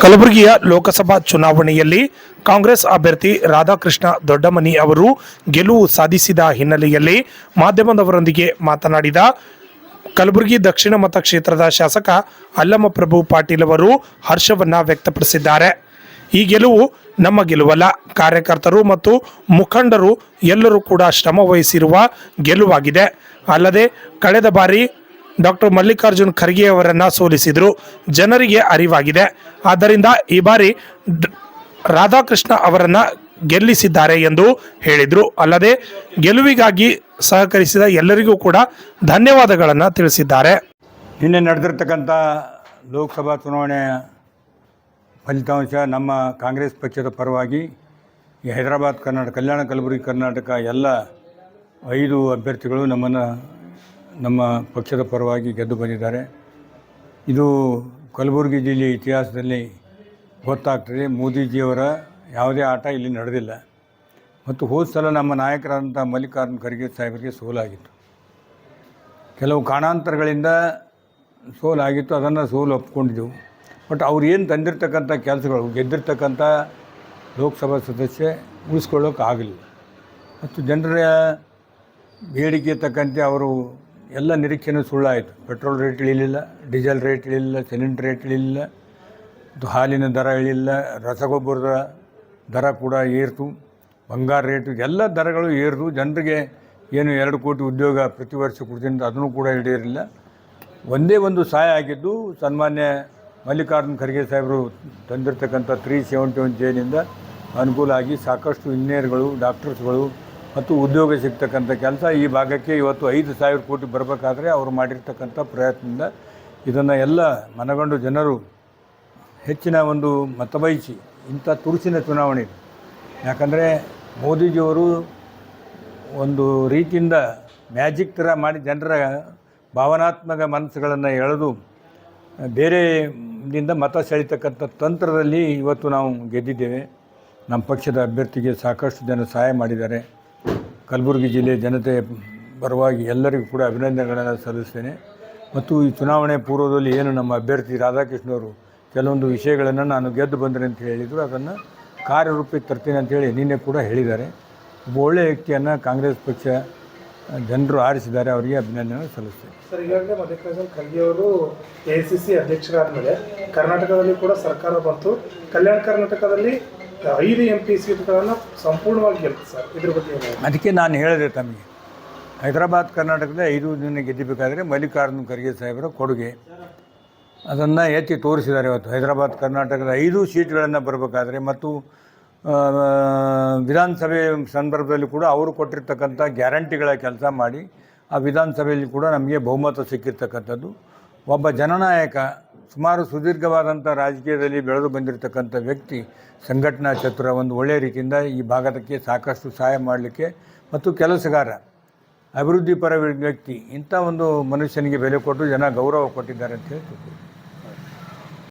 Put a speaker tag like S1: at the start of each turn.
S1: ಕಲಬುರಗಿಯ ಲೋಕಸಭಾ ಚುನಾವಣೆಯಲ್ಲಿ ಕಾಂಗ್ರೆಸ್ ಅಭ್ಯರ್ಥಿ ರಾಧಾಕೃಷ್ಣ ದೊಡ್ಡಮನಿ ಅವರು ಗೆಲುವು ಸಾಧಿಸಿದ ಹಿನ್ನೆಲೆಯಲ್ಲಿ ಮಾಧ್ಯಮದವರೊಂದಿಗೆ ಮಾತನಾಡಿದ ಕಲಬುರಗಿ ದಕ್ಷಿಣ ಮತಕ್ಷೇತ್ರದ ಶಾಸಕ ಅಲ್ಲಮಪ್ರಭು ಪಾಟೀಲ್ ಅವರು ಹರ್ಷವನ್ನ ವ್ಯಕ್ತಪಡಿಸಿದ್ದಾರೆ. ಈ ಗೆಲುವು ನಮ್ಮ ಗೆಲುವಲ್ಲ, ಕಾರ್ಯಕರ್ತರು ಮತ್ತು ಮುಖಂಡರು ಎಲ್ಲರೂ ಕೂಡ ಶ್ರಮ ವಹಿಸಿರುವ ಗೆಲುವಾಗಿದೆ. ಅಲ್ಲದೆ ಕಳೆದ ಬಾರಿ ಡಾಕ್ಟರ್ ಮಲ್ಲಿಕಾರ್ಜುನ್ ಖರ್ಗೆ ಅವರನ್ನು ಸೋಲಿಸಿದರು, ಜನರಿಗೆ ಅರಿವಾಗಿದೆ. ಆದ್ದರಿಂದ ಈ ಬಾರಿ ರಾಧಾಕೃಷ್ಣ ಅವರನ್ನು ಗೆಲ್ಲಿಸಿದ್ದಾರೆ ಎಂದು ಹೇಳಿದರು. ಅಲ್ಲದೆ ಗೆಲುವಿಗಾಗಿ ಸಹಕರಿಸಿದ ಎಲ್ಲರಿಗೂ ಕೂಡ ಧನ್ಯವಾದಗಳನ್ನು ತಿಳಿಸಿದ್ದಾರೆ.
S2: ನಿನ್ನೆ ನಡೆದಿರ್ತಕ್ಕಂಥ ಲೋಕಸಭಾ ಚುನಾವಣೆಯ ಫಲಿತಾಂಶ ನಮ್ಮ ಕಾಂಗ್ರೆಸ್ ಪಕ್ಷದ ಪರವಾಗಿ ಈ ಹೈದರಾಬಾದ್ ಕರ್ನಾಟಕ, ಕಲ್ಯಾಣ ಕಲಬುರಗಿ ಕರ್ನಾಟಕ ಎಲ್ಲ 5 ಅಭ್ಯರ್ಥಿಗಳು ನಮ್ಮ ಪಕ್ಷದ ಪರವಾಗಿ ಗೆದ್ದು ಬಂದಿದ್ದಾರೆ. ಇದು ಕಲಬುರಗಿ ಜಿಲ್ಲೆಯ ಇತಿಹಾಸದಲ್ಲಿ ಗೊತ್ತಾಗ್ತದೆ. ಮೋದಿಜಿಯವರ ಯಾವುದೇ ಆಟ ಇಲ್ಲಿ ನಡೆದಿಲ್ಲ. ಮತ್ತು ಹೋದ ಸಲ ನಮ್ಮ ನಾಯಕರಾದಂಥ ಮಲ್ಲಿಕಾರ್ಜುನ್ ಖರ್ಗೆ ಸಾಹೇಬರಿಗೆ ಸೋಲಾಗಿತ್ತು. ಕೆಲವು ಕಾರಣಾಂತರಗಳಿಂದ ಸೋಲಾಗಿತ್ತು, ಅದನ್ನು ಸೋಲು ಒಪ್ಕೊಂಡಿದ್ದೆವು. ಬಟ್ ಅವ್ರು ಏನು ತಂದಿರ್ತಕ್ಕಂಥ ಕೆಲಸಗಳು, ಗೆದ್ದಿರ್ತಕ್ಕಂಥ ಲೋಕಸಭಾ ಸದಸ್ಯ ಉಳಿಸ್ಕೊಳ್ಳೋಕೆ ಆಗಲಿಲ್ಲ. ಮತ್ತು ಜನರ ಬೇಡಿಕೆ ತಕ್ಕಂತೆ ಅವರು ಎಲ್ಲ ನಿರೀಕ್ಷೆನೂ ಸುಳ್ಳಾಯಿತು. ಪೆಟ್ರೋಲ್ ರೇಟ್ ಇಳಿಲಿಲ್ಲ, ಡೀಸೆಲ್ ರೇಟ್ ಇಳಿಲಿಲ್ಲ, ಸಿಲಿಂಡರ್ ರೇಟ್ ಇಳಿಲಿಲ್ಲ, ಹಾಲಿನ ದರ ಇಳಿಲಿಲ್ಲ, ರಸಗೊಬ್ಬರದ ದರ ಕೂಡ ಏರ್ತು, ಬಂಗಾರ ರೇಟು, ಎಲ್ಲ ದರಗಳು ಏರಿದು. ಜನರಿಗೆ ಏನು 2 ಕೋಟಿ ಉದ್ಯೋಗ ಪ್ರತಿ ವರ್ಷ ಕೊಡ್ತೀನಿ ಅದನ್ನು ಕೂಡ ಈಡೇರಿಲ್ಲ. ಒಂದೇ ಒಂದು ಸಹಾಯ ಆಗಿದ್ದು, ಸನ್ಮಾನ್ಯ ಮಲ್ಲಿಕಾರ್ಜುನ್ ಖರ್ಗೆ ಸಾಹೇಬರು ತಂದಿರತಕ್ಕಂಥ 371 ಜೆನಿಂದ ಅನುಕೂಲ ಆಗಿ ಸಾಕಷ್ಟು ಇಂಜಿನಿಯರ್ಗಳು, ಡಾಕ್ಟರ್ಸ್ಗಳು ಮತ್ತು ಉದ್ಯೋಗ ಸಿಗ್ತಕ್ಕಂಥ ಕೆಲಸ ಈ ಭಾಗಕ್ಕೆ ಇವತ್ತು 5,000 ಕೋಟಿ ಬರಬೇಕಾದ್ರೆ ಅವರು ಮಾಡಿರ್ತಕ್ಕಂಥ ಪ್ರಯತ್ನದಿಂದ ಇದನ್ನು ಎಲ್ಲ ಮನಗಂಡು ಜನರು ಹೆಚ್ಚಿನ ಒಂದು ಮತಬಯಸಿ ಇಂಥ ತುರುಸಿನ ಚುನಾವಣೆ ಇದು. ಯಾಕಂದರೆ ಮೋದಿಜಿಯವರು ಒಂದು ರೀತಿಯಿಂದ ಮ್ಯಾಜಿಕ್ ಥರ ಮಾಡಿ ಜನರ ಭಾವನಾತ್ಮಕ ಮನಸ್ಸುಗಳನ್ನು ಎಳೆದು ಬೇರೆಯಿಂದ ಮತ ಸೆಳೀತಕ್ಕಂಥ ತಂತ್ರದಲ್ಲಿ ಇವತ್ತು ನಾವು ಗೆದ್ದಿದ್ದೇವೆ. ನಮ್ಮ ಪಕ್ಷದ ಅಭ್ಯರ್ಥಿಗೆ ಸಾಕಷ್ಟು ಜನ ಸಹಾಯ ಮಾಡಿದ್ದಾರೆ. ಕಲಬುರಗಿ ಜಿಲ್ಲೆಯ ಜನತೆ ಪರವಾಗಿ ಎಲ್ಲರಿಗೂ ಕೂಡ ಅಭಿನಂದನೆಗಳನ್ನು ಸಲ್ಲಿಸ್ತೇನೆ. ಮತ್ತು ಈ ಚುನಾವಣೆ ಪೂರ್ವದಲ್ಲಿ ಏನು ನಮ್ಮ ಅಭ್ಯರ್ಥಿ ರಾಧಾಕೃಷ್ಣವರು ಕೆಲವೊಂದು ವಿಷಯಗಳನ್ನು ನಾನು ಗೆದ್ದು ಬಂದರೆ ಅಂತ ಹೇಳಿದರು, ಅದನ್ನು ಕಾರ್ಯರೂಪಕ್ಕೆ ತರ್ತೀನಿ ಅಂತೇಳಿ ನಿನ್ನೆ ಕೂಡ ಹೇಳಿದ್ದಾರೆ. ಒಬ್ಬ ಒಳ್ಳೆಯ ವ್ಯಕ್ತಿಯನ್ನು ಕಾಂಗ್ರೆಸ್ ಪಕ್ಷ ಜನರು ಆರಿಸಿದ್ದಾರೆ, ಅವರಿಗೆ ಅಭಿನಂದನೆ ಸಲ್ಲಿಸ್ತೇನೆ.
S1: ಸರ್, ಈಗಾಗಲೇ ಮಲ್ಲಿಕಾರ್ಜುನ್ ಖರ್ಗೆ ಅವರು AICC ಅಧ್ಯಕ್ಷರಾದ ಮೇಲೆ ಕರ್ನಾಟಕದಲ್ಲಿ ಕೂಡ ಸರ್ಕಾರ ಬಂತು. ಕಲ್ಯಾಣ ಕರ್ನಾಟಕದಲ್ಲಿ 5 MP ಸೀಟ್ಗಳನ್ನು ಸಂಪೂರ್ಣವಾಗಿ ಗೆಲ್ತು ಸರ್. ಇದ್ರ ಬಗ್ಗೆ
S2: ಅದಕ್ಕೆ ನಾನು ಹೇಳಿದೆ ತಮಗೆ, ಹೈದರಾಬಾದ್ ಕರ್ನಾಟಕದ 5 ಜನ ಗೆದ್ದಬೇಕಾದ್ರೆ ಮಲ್ಲಿಕಾರ್ಜುನ್ ಖರ್ಗೆ ಸಾಹೇಬರ ಕೊಡುಗೆ ಅದನ್ನು ಎತ್ತಿ ತೋರಿಸಿದ್ದಾರೆ. ಇವತ್ತು ಹೈದರಾಬಾದ್ ಕರ್ನಾಟಕದ 5 ಸೀಟ್ಗಳನ್ನು ಬರಬೇಕಾದ್ರೆ ಮತ್ತು ವಿಧಾನಸಭೆ ಸಂದರ್ಭದಲ್ಲಿ ಕೂಡ ಅವರು ಕೊಟ್ಟಿರ್ತಕ್ಕಂಥ ಗ್ಯಾರಂಟಿಗಳ ಕೆಲಸ ಮಾಡಿ ಆ ವಿಧಾನಸಭೆಯಲ್ಲಿ ಕೂಡ ನಮಗೆ ಬಹುಮತ ಸಿಕ್ಕಿರ್ತಕ್ಕಂಥದ್ದು. ಒಬ್ಬ ಜನನಾಯಕ, ಸುಮಾರು ಸುದೀರ್ಘವಾದಂಥ ರಾಜಕೀಯದಲ್ಲಿ ಬೆಳೆದು ಬಂದಿರತಕ್ಕಂಥ ವ್ಯಕ್ತಿ, ಸಂಘಟನಾ ಚತುರ, ಒಂದು ಒಳ್ಳೆಯ ರೀತಿಯಿಂದ ಈ ಭಾಗಕ್ಕೆ ಸಾಕಷ್ಟು ಸಹಾಯ ಮಾಡಲಿಕ್ಕೆ ಮತ್ತು ಕೆಲಸಗಾರ, ಅಭಿವೃದ್ಧಿ ಪರ ವ್ಯಕ್ತಿ, ಇಂಥ ಒಂದು ಮನುಷ್ಯನಿಗೆ ಬೆಲೆ ಕೊಟ್ಟು ಜನ ಗೌರವ ಕೊಟ್ಟಿದ್ದಾರೆ ಅಂತ ಹೇಳ್ತೀವಿ.